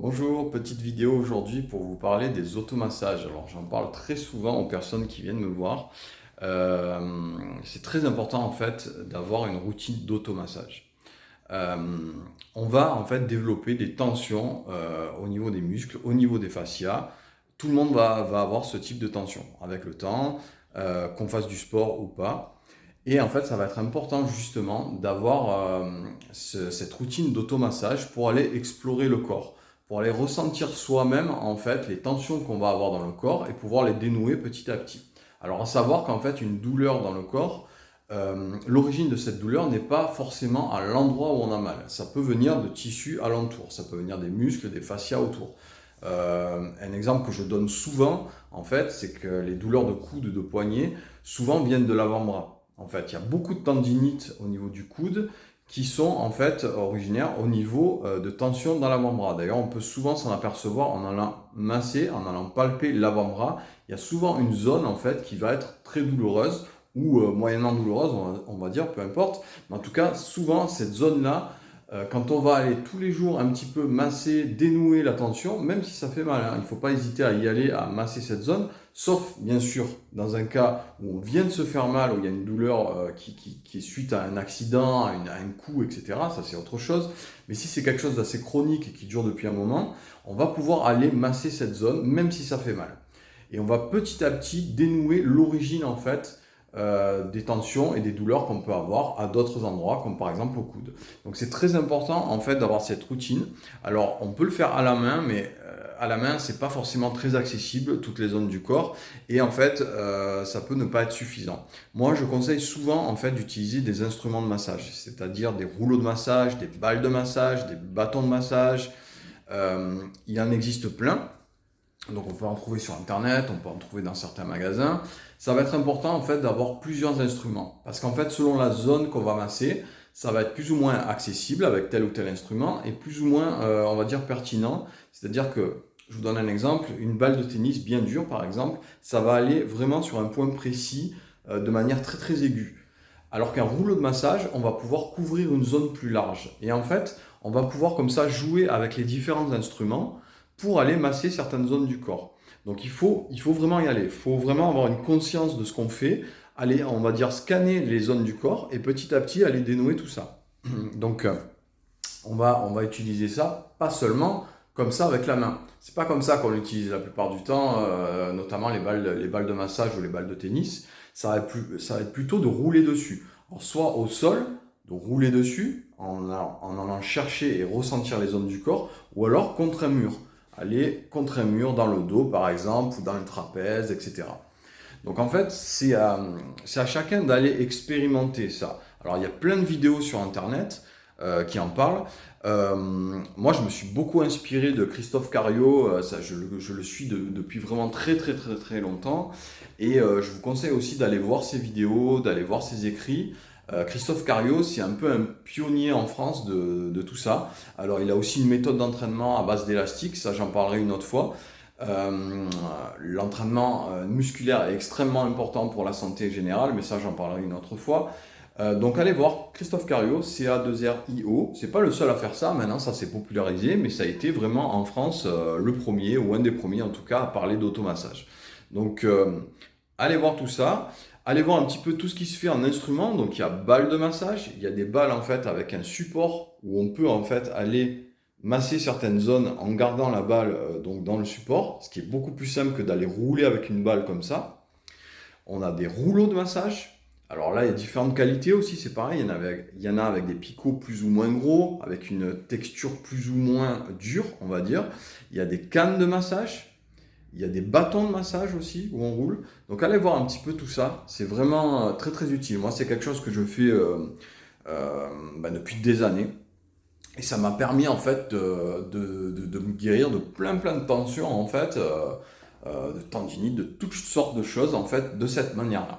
Bonjour, petite vidéo aujourd'hui pour vous parler des automassages. Alors j'en parle très souvent aux personnes qui viennent me voir. Euh, c'est très important en fait d'avoir une routine d'automassage. Euh, on va en fait développer des tensions au niveau des muscles, au niveau des fascias. Tout le monde va avoir ce type de tension avec le temps, qu'on fasse du sport ou pas. Et en fait, ça va être important justement d'avoir cette routine d'automassage pour aller explorer le corps, pour aller ressentir soi-même en fait les tensions qu'on va avoir dans le corps et pouvoir les dénouer petit à petit. Alors à savoir qu'en fait une douleur dans le corps, l'origine de cette douleur n'est pas forcément à l'endroit où on a mal. Ça peut venir de tissus alentours, ça peut venir des muscles, des fascias autour. Un exemple que je donne souvent, en fait, c'est que les douleurs de coude, de poignet, souvent viennent de l'avant-bras. En fait, il y a beaucoup de tendinites au niveau du coude qui sont en fait originaires au niveau de tension dans l'avant-bras. D'ailleurs, on peut souvent s'en apercevoir en allant masser, en allant palper l'avant-bras. Il y a souvent une zone en fait qui va être très douloureuse ou moyennement douloureuse, on va dire, peu importe. Mais en tout cas, souvent cette zone-là, quand on va aller tous les jours un petit peu masser, dénouer la tension, même si ça fait mal, hein, il ne faut pas hésiter à y aller, à masser cette zone, sauf bien sûr dans un cas où on vient de se faire mal, où il y a une douleur qui est suite à un accident, à un coup, etc. Ça c'est autre chose. Mais si c'est quelque chose d'assez chronique et qui dure depuis un moment, on va pouvoir aller masser cette zone, même si ça fait mal. Et on va petit à petit dénouer l'origine en fait des tensions et des douleurs qu'on peut avoir à d'autres endroits, comme par exemple au coude. Donc c'est très important en fait d'avoir cette routine. Alors on peut le faire à la main, mais à la main c'est pas forcément très accessible toutes les zones du corps, et en fait ça peut ne pas être suffisant. Moi je conseille souvent en fait d'utiliser des instruments de massage, c'est-à-dire des rouleaux de massage, des balles de massage, des bâtons de massage. Il en existe plein. Donc on peut en trouver sur internet, on peut en trouver dans certains magasins. Ça va être important en fait d'avoir plusieurs instruments. Parce qu'en fait, selon la zone qu'on va masser, ça va être plus ou moins accessible avec tel ou tel instrument et plus ou moins, on va dire, pertinent. C'est-à-dire que, je vous donne un exemple, une balle de tennis bien dure par exemple, ça va aller vraiment sur un point précis de manière très très aiguë. Alors qu'un rouleau de massage, on va pouvoir couvrir une zone plus large. Et en fait, on va pouvoir comme ça jouer avec les différents instruments pour aller masser certaines zones du corps. Donc il faut vraiment y aller, il faut vraiment avoir une conscience de ce qu'on fait, aller, on va dire, scanner les zones du corps et petit à petit aller dénouer tout ça. Donc on va utiliser ça, pas seulement comme ça avec la main. C'est pas comme ça qu'on l'utilise la plupart du temps, notamment les balles de massage ou les balles de tennis. Ça va être plutôt de rouler dessus. Alors, soit au sol, de rouler dessus en allant chercher et ressentir les zones du corps, ou alors contre un mur. Aller contre un mur dans le dos par exemple, ou dans le trapèze, etc. Donc en fait, c'est à chacun d'aller expérimenter ça. Alors il y a plein de vidéos sur Internet qui en parlent. Moi, je me suis beaucoup inspiré de Christophe Cario. Je le suis depuis vraiment très très très très longtemps. Et je vous conseille aussi d'aller voir ses vidéos, d'aller voir ses écrits. Christophe Cario, c'est un peu un pionnier en France de tout ça. Alors, il a aussi une méthode d'entraînement à base d'élastique, ça j'en parlerai une autre fois. L'entraînement musculaire est extrêmement important pour la santé générale, mais ça j'en parlerai une autre fois. Donc allez voir Christophe Cario, CA2RIO. C'est pas le seul à faire ça, maintenant ça s'est popularisé, mais ça a été vraiment en France le premier, ou un des premiers en tout cas, à parler d'automassage. Donc allez voir tout ça, allez voir un petit peu tout ce qui se fait en instrument. Donc il y a balles de massage, il y a des balles en fait avec un support où on peut en fait aller masser certaines zones en gardant la balle donc dans le support, ce qui est beaucoup plus simple que d'aller rouler avec une balle comme ça. On a des rouleaux de massage. Alors là, il y a différentes qualités aussi, c'est pareil. Il y en a avec des picots plus ou moins gros, avec une texture plus ou moins dure, on va dire. Il y a des cannes de massage. Il y a des bâtons de massage aussi où on roule. Donc allez voir un petit peu tout ça. C'est vraiment très très utile. Moi, c'est quelque chose que je fais depuis des années. Et ça m'a permis en fait de me guérir de plein plein de tensions en fait, de tendinite, de toutes sortes de choses en fait de cette manière-là.